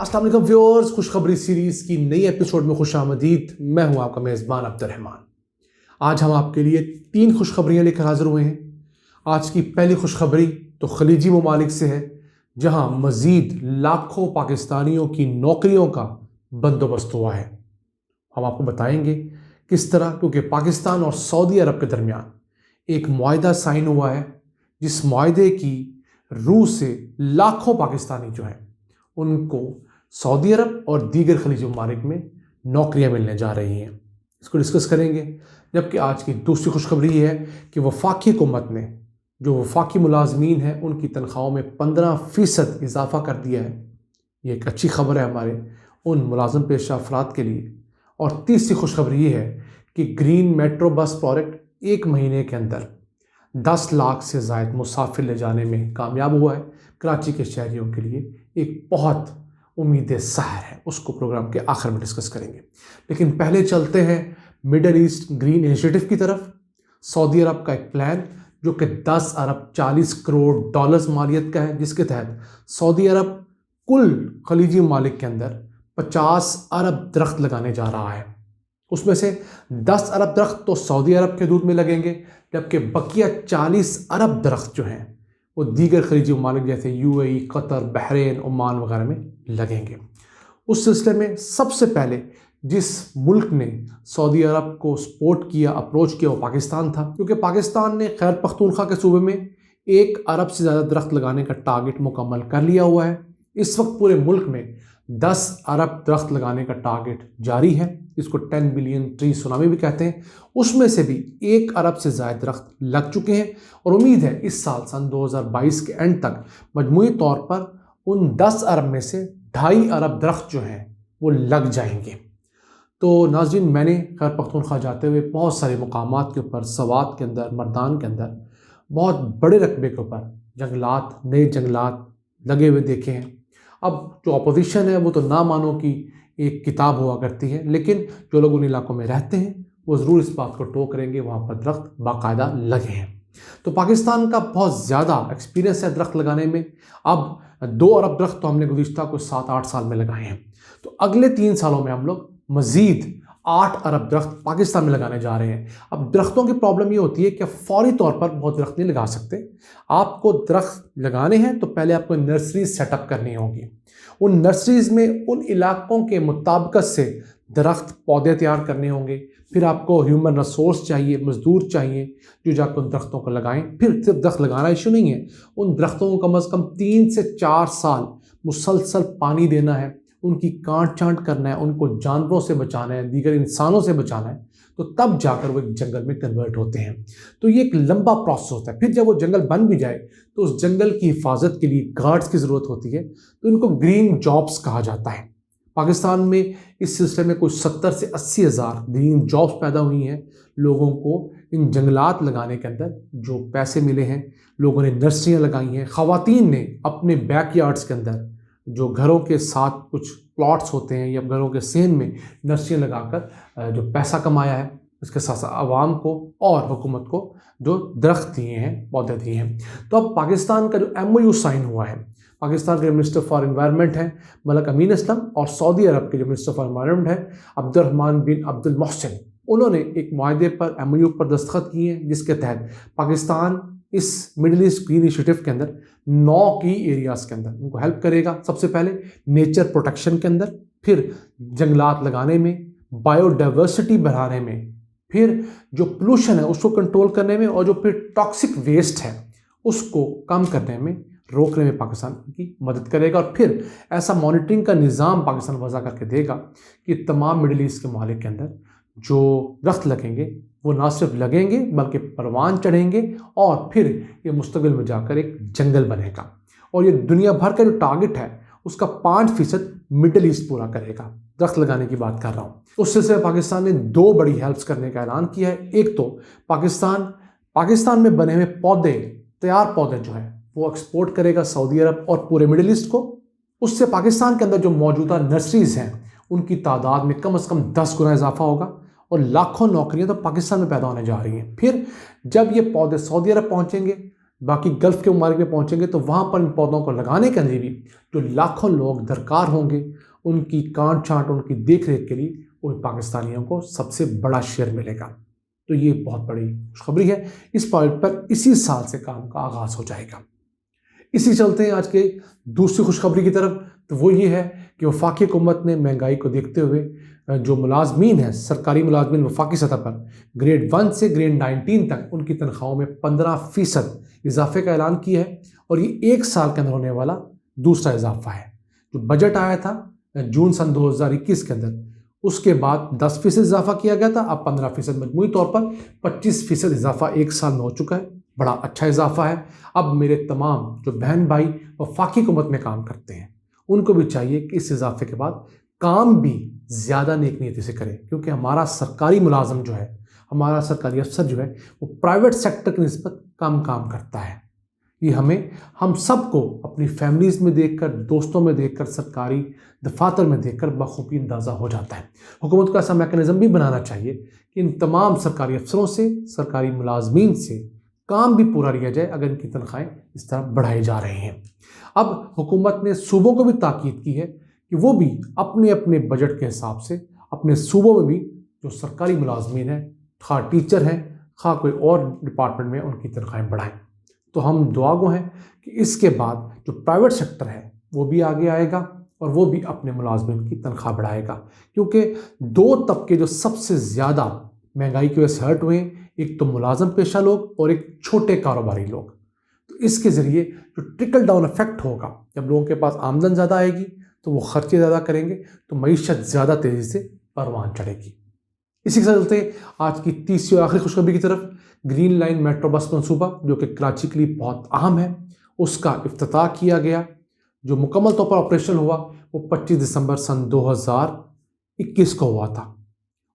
अस्सलाम वालेकुम व्यूअर्स, खुशखबरी सीरीज़ की नई एपिसोड में खुश आमदीद। मैं हूं आपका मेज़बान अब्दुर्रहमान। आज हम आपके लिए 3 खुशखबरियां लेकर हाजिर हुए हैं। आज की पहली खुशखबरी तो खलीजी ममालिक से है, जहां मज़ीद लाखों पाकिस्तानियों की नौकरियों का बंदोबस्त हुआ है। हम आपको बताएंगे किस तरह, क्योंकि पाकिस्तान और सऊदी अरब के दरमियान एक मुआहदा साइन हुआ है, जिस मुआहदे की रूह से लाखों पाकिस्तानी जो हैं उनको सऊदी अरब और दीगर खलीजी ममालिक में नौकरियां मिलने जा रही हैं। इसको डिस्कस करेंगे। जबकि आज की दूसरी खुशखबरी ये है कि वफाकी हुकूमत ने जो वफाकी मुलाजमीन हैं उनकी तनख्वाहों में 15% इजाफा कर दिया है। ये एक अच्छी खबर है हमारे उन मुलाजम पेशा अफराद के लिए। और तीसरी खुशखबरी ये है कि ग्रीन मेट्रो बस प्रोजेक्ट 1 महीने के अंदर 10 लाख से ज़ायद मुसाफिर ले जाने में कामयाब हुआ है। कराची के शहरियों के लिए एक बहुत उम्मीद सहर है, उसको प्रोग्राम के आखिर में डिस्कस करेंगे। लेकिन पहले चलते हैं मिडल ईस्ट ग्रीन इनिशिएटिव की तरफ। सऊदी अरब का एक प्लान जो कि 10 अरब 40 करोड़ डॉलर्स मालियत का है, जिसके तहत सऊदी अरब कुल खलीजी ममालिक के अंदर 50 अरब दरख्त लगाने जा रहा है। उसमें से 10 अरब दरख्त तो सऊदी अरब के दूध में लगेंगे, जबकि बकिया 40 अरब दरख्त जो हैं वो दीगर खलीजी ममालिक जैसे यूएई, कतर, बहरीन, ओमान वगैरह में लगेंगे। उस सिलसिले में सबसे पहले जिस मुल्क ने सऊदी अरब को सपोर्ट किया, अप्रोच किया, वो पाकिस्तान था, क्योंकि पाकिस्तान ने खैबर पख्तूनख्वा के सूबे में 1 अरब से ज़्यादा दरख्त लगाने का टारगेट मुकम्मल कर लिया हुआ है। इस वक्त पूरे मुल्क में 10 अरब दरख्त लगाने का टारगेट जारी है, जिसको 10 बिलियन ट्री सुनामी भी कहते हैं। उसमें से भी 1 अरब से ज़्यादा दरख्त लग चुके हैं और उम्मीद है इस साल सन 2022 के एंड तक मजमूई तौर पर उन 10 अरब में से 2.5 अरब दरख्त जो हैं वो लग जाएंगे। तो नाज़रीन, मैंने खैबर पख्तूनख्वा जाते हुए बहुत सारे मुकामात के ऊपर, सवात के अंदर, मर्दान के अंदर बहुत बड़े रकबे के ऊपर जंगलात, नए जंगलात लगे हुए देखे हैं। अब जो अपोजिशन है वो तो ना मानो कि एक किताब हुआ करती है, लेकिन जो लोग उन इलाकों में रहते हैं वो ज़रूर इस बात को टोक करेंगे वहाँ पर दरख्त बाकायदा लगे हैं। तो पाकिस्तान का बहुत ज़्यादा एक्सपीरियंस है दरख्त लगाने में। अब 2 अरब दरख्त तो हमने गुज़िश्ता कुछ 7-8 साल में लगाए हैं, तो अगले 3 सालों में हम लोग मज़ीद 8 अरब दरख्त पाकिस्तान में लगाने जा रहे हैं। अब दरख्तों की प्रॉब्लम ये होती है कि फौरी तौर पर बहुत दरख्त नहीं लगा सकते। आपको दरख्त लगाने हैं तो पहले आपको नर्सरी सेटअप करनी होगी। उन नर्सरीज़ में उन इलाकों के मुताबिकत से दरख्त पौधे तैयार करने होंगे। फिर आपको ह्यूमन रिसोर्स चाहिए, मज़दूर चाहिए जो जाकर उन दरख्तों को लगाएं। फिर सिर्फ दरख्त लगाना इशू नहीं है, उन दरख्तों को कम से कम 3 से 4 साल मुसलसल पानी देना है, उनकी काट छांट करना है, उनको जानवरों से बचाना है, दीगर इंसानों से बचाना है, तो तब जाकर वो एक जंगल में कन्वर्ट होते हैं। तो ये एक लंबा प्रोसेस होता है। फिर जब वो जंगल बन भी जाए तो उस जंगल की हिफाजत के लिए गार्ड्स की ज़रूरत होती है, तो इनको ग्रीन जॉब्स कहा जाता है। पाकिस्तान में इस सिलसिले में कुछ 70 से 80 हज़ार ग्रीन जॉब्स पैदा हुई हैं। लोगों को इन जंगलात लगाने के अंदर जो पैसे मिले हैं, लोगों ने नर्सरियाँ लगाई हैं। ख़वातीन ने अपने बैकयार्ड्स के अंदर जो घरों के साथ कुछ प्लॉट्स होते हैं या घरों के सेन में नर्सरियाँ लगाकर जो पैसा कमाया है, इसके साथ साथ आवाम को और हुकूमत को जो दरख्त दिए हैं, पौधे दिए हैं। तो अब पाकिस्तान का जो MOU साइन हुआ है, पाकिस्तान के मिनिस्टर फॉर एनवायरनमेंट हैं मलिक अमीन असलम, और सऊदी अरब के जो मिनिस्टर फॉर एनवायरनमेंट है अब्दुर्रहमान बिन अब्दुल मोहसिन, उन्होंने एक मुआहदे पर MOU पर दस्तखत किए हैं, जिसके तहत पाकिस्तान इस मिडिल ईस्ट ग्रीन इनिशिएटिव के अंदर 9 की एरियाज़ के अंदर उनको हेल्प करेगा। सबसे पहले नेचर प्रोटेक्शन के अंदर, फिर जंगलात लगाने में, बायोडाइवर्सिटी बढ़ाने में, फिर जो पोल्यूशन है उसको कंट्रोल करने में, और जो फिर टॉक्सिक वेस्ट है उसको कम करने में, रोकने में पाकिस्तान की मदद करेगा। और फिर ऐसा मॉनिटरिंग का निज़ाम पाकिस्तान वज़ा करके देगा कि तमाम मिडिल ईस्ट के मालिक के अंदर जो दरख्त लगेंगे वो ना सिर्फ लगेंगे बल्कि परवान चढ़ेंगे, और फिर ये मुस्तकिल में जाकर एक जंगल बनेगा। और ये दुनिया भर का जो टारगेट है उसका 5% मिडिल ईस्ट पूरा करेगा। दरख्त लगाने की बात कर रहा हूँ। उस सिलसिले में पाकिस्तान ने 2 बड़ी हेल्प्स करने का ऐलान किया है। एक तो पाकिस्तान में बने हुए पौधे, तैयार पौधे जो है वो एक्सपोर्ट करेगा सऊदी अरब और पूरे मिडिल ईस्ट को। उससे पाकिस्तान के अंदर जो मौजूदा नर्सरीज़ हैं उनकी तादाद में कम से कम 10 गुना इजाफा होगा और लाखों नौकरियां तो पाकिस्तान में पैदा होने जा रही हैं। फिर जब ये पौधे सऊदी अरब पहुंचेंगे, باقی گلف کے ممالک میں پہنچیں گے تو وہاں پر ان پودوں کو لگانے کے لیے بھی جو لاکھوں لوگ درکار ہوں گے، ان کی کانٹ چھانٹ، ان کی دیکھ ریکھ کے لیے وہ پاکستانیوں کو سب سے بڑا شیئر ملے گا۔ تو یہ بہت بڑی خوشخبری ہے۔ اس پوائنٹ پر اسی سال سے کام کا آغاز ہو جائے گا۔ اسی چلتے ہیں آج کے دوسری خوشخبری کی طرف، تو وہ یہ ہے کہ وفاقی حکومت نے مہنگائی کو دیکھتے ہوئے جو ملازمین ہیں، سرکاری ملازمین وفاقی سطح پر گریڈ 1 سے گریڈ 19 تک، ان کی تنخواہوں میں 15% اضافے کا اعلان کیا ہے، اور یہ ایک سال کے اندر ہونے والا دوسرا اضافہ ہے۔ جو بجٹ آیا تھا جون سن 2021 کے اندر، اس کے بعد 10% اضافہ کیا گیا تھا، اب 15%، مجموعی طور پر 25% اضافہ ایک سال میں ہو چکا ہے۔ بڑا اچھا اضافہ ہے۔ اب میرے تمام جو بہن بھائی وفاقی حکومت میں کام کرتے ہیں، ان کو بھی چاہیے کہ اس اضافے کے بعد کام بھی زیادہ نیک نیتی سے کریں، کیونکہ ہمارا سرکاری ملازم جو ہے، ہمارا سرکاری افسر جو ہے، وہ پرائیویٹ سیکٹر کی نسبت کم کام کرتا ہے۔ یہ ہم سب کو اپنی فیملیز میں دیکھ کر، دوستوں میں دیکھ کر، سرکاری دفاتر میں دیکھ کر بخوبی اندازہ ہو جاتا ہے۔ حکومت کو ایسا میکانزم بھی بنانا چاہیے کہ ان تمام سرکاری افسروں سے، سرکاری ملازمین سے کام بھی پورا لیا جائے اگر ان کی تنخواہیں اس طرح بڑھائی جا رہی ہیں۔ اب حکومت نے صوبوں کو بھی تاکید کی ہے کہ وہ بھی اپنے اپنے بجٹ کے حساب سے اپنے صوبوں میں بھی جو سرکاری ملازمین ہیں، خواہ ٹیچر ہیں، خواہ کوئی اور ڈپارٹمنٹ میں، ان کی تنخواہیں بڑھائیں۔ تو ہم دعا گو ہیں کہ اس کے بعد جو پرائیویٹ سیکٹر ہے وہ بھی آگے آئے گا اور وہ بھی اپنے ملازمین کی تنخواہ بڑھائے گا، کیونکہ دو طبقے جو سب سے زیادہ مہنگائی کی وجہ سے ہرٹ ہوئے ہیں، ایک تو ملازم پیشہ لوگ اور ایک چھوٹے کاروباری لوگ۔ تو اس کے ذریعے جو ٹرکل ڈاؤن ایفیکٹ ہوگا، جب لوگوں کے پاس آمدن زیادہ آئے گی تو وہ خرچے زیادہ کریں گے، تو معیشت زیادہ تیزی سے پروان چڑھے گی۔ اسی کے ساتھ چلتے ہیں آج کی تیسری اور آخری خوشخبری کی طرف۔ گرین لائن میٹرو بس منصوبہ جو کہ کراچی کے لیے بہت اہم ہے، اس کا افتتاح کیا گیا۔ جو مکمل طور پر آپریشنل ہوا وہ 25 دسمبر سن 2021 کو ہوا تھا۔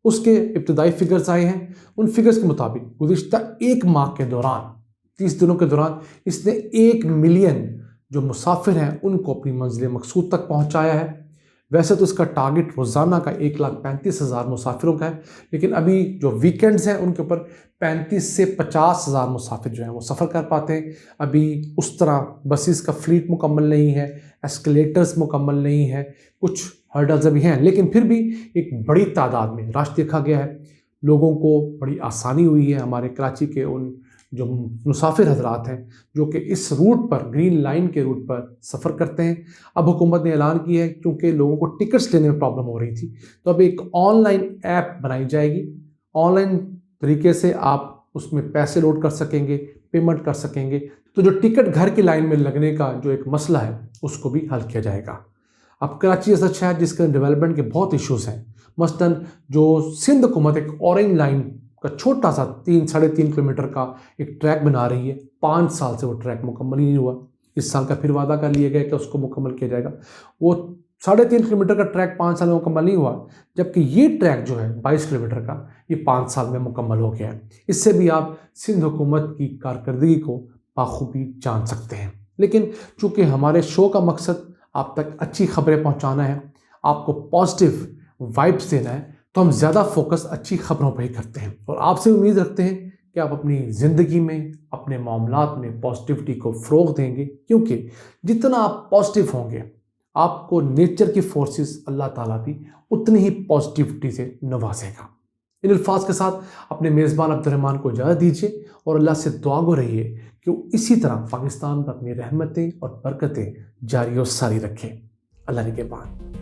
اس کے ابتدائی فگرز آئے ہیں۔ ان فگرز کے مطابق گزشتہ ایک ماہ کے دوران، 30 دنوں کے دوران، اس نے 1 ملین جو مسافر ہیں ان کو اپنی منزل مقصود تک پہنچایا ہے۔ ویسے تو اس کا ٹارگٹ روزانہ کا 1,35,000 مسافروں کا ہے، لیکن ابھی جو ویکینڈز ہیں ان کے اوپر 35 سے 50,000 مسافر جو ہیں وہ سفر کر پاتے ہیں۔ ابھی اس طرح بسیز کا فلیٹ مکمل نہیں ہے، ایسکلیٹرز مکمل نہیں ہے، کچھ ہرڈلز ابھی ہیں، لیکن پھر بھی ایک بڑی تعداد میں رش دیکھا گیا ہے۔ لوگوں کو بڑی آسانی ہوئی ہے۔ ہمارے کراچی کے ان جو مسافر حضرات ہیں جو کہ اس روٹ پر، گرین لائن کے روٹ پر سفر کرتے ہیں، اب حکومت نے اعلان کیا ہے کیونکہ لوگوں کو ٹکٹس لینے میں پرابلم ہو رہی تھی، تو اب ایک آن لائن ایپ بنائی جائے گی۔ آن لائن طریقے سے آپ اس میں پیسے لوڈ کر سکیں گے، پیمنٹ کر سکیں گے، تو جو ٹکٹ گھر کی لائن میں لگنے کا جو ایک مسئلہ ہے اس کو بھی حل کیا جائے گا۔ اب کراچی ایسا شہر جس کے ڈیولپمنٹ کے بہت ایشوز ہیں، مثلاً جو سندھ حکومت ایک اورنج لائن کا چھوٹا سا 3-3.5 کلومیٹر کا ایک ٹریک بنا رہی ہے، 5 سال سے وہ ٹریک مکمل ہی نہیں ہوا۔ اس سال کا پھر وعدہ کر لیا گیا کہ اس کو مکمل کیا جائے گا۔ وہ 3.5 کلومیٹر کا ٹریک 5 سال میں مکمل نہیں ہوا، جبکہ یہ ٹریک جو ہے 22 کلومیٹر کا، یہ 5 سال میں مکمل ہو گیا ہے۔ اس سے بھی آپ سندھ حکومت کی کارکردگی کو بخوبی جان سکتے ہیں۔ لیکن چونکہ ہمارے شو کا مقصد آپ تک اچھی خبریں پہنچانا ہے، آپ کو پازیٹیو وائبس دینا ہے، تو ہم زیادہ فوکس اچھی خبروں پہ ہی کرتے ہیں، اور آپ سے امید رکھتے ہیں کہ آپ اپنی زندگی میں، اپنے معاملات میں پازیٹیوٹی کو فروغ دیں گے، کیونکہ جتنا آپ پازیٹیو ہوں گے، آپ کو نیچر کی فورسز اللہ تعالیٰ بھی اتنی ہی پازیٹیوٹی سے نوازے گا۔ ان الفاظ کے ساتھ اپنے میزبان عبد الرحمان کو اجازت دیجیے، اور اللہ سے دعا گو رہیے کہ وہ اسی طرح پاکستان پر اپنی رحمتیں اور برکتیں جاری و ساری رکھے۔ اللہ نگہبان۔